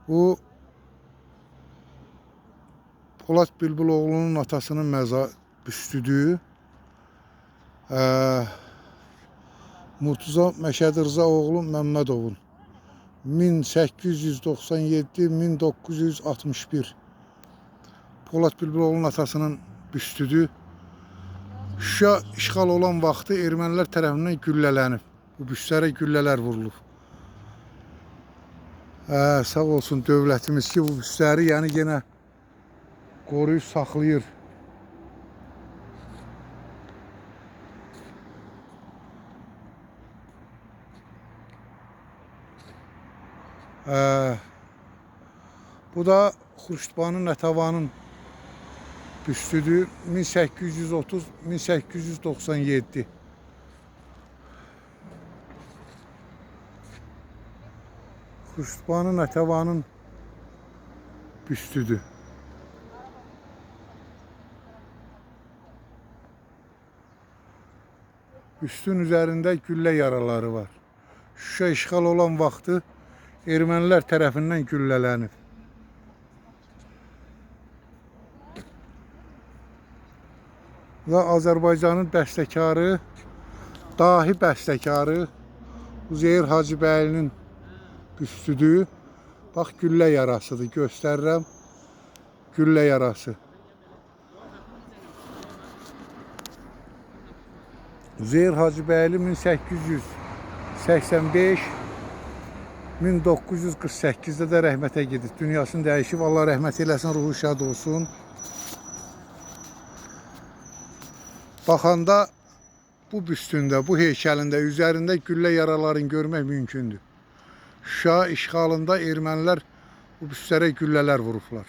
Bu Polat Bülbüloğlu'nun atasının büstüdür. Murtuza Məşədi Rza oğlu Məmmədovun 1897-1961 Polat Bülbüloğlu'nun atasının büstüdür. Şuşa işğal olan vaxtı ermənilər tərəfindən güllələnib. Bu büstlərə güllələr vurulub. Sağ olsun dövlətimiz ki, bu büstləri yəni yenə qoruyub saxlayır. Bu da Xurşudbanu Nətəvanın büstüdür. 1830-1897. Xurşudbanu Nətəvanın büstüdür. Büstün üzərində güllə yaraları var. Şuşa işğal olan vaxtı ermənilər tərəfindən güllələnib. Və Azərbaycanın bəstəkarı, dahi bəstəkarı Üzeyir Hacıbəylinin büstüdür. Bax, güllə yarasıdır. Göstərirəm. Güllə yarası. Üzeyir Hacıbəyli 1885-1948-də də rəhmətə gedib. Dünyasını dəyişib. Allah rəhmət eləsin, ruhu şad olsun. Baxanda bu büstündə, bu heykəlində, üzərində güllə yaralarını görmək mümkündür. Şuşa işğalında ermənilər bu büstlərə güllələr vurublar.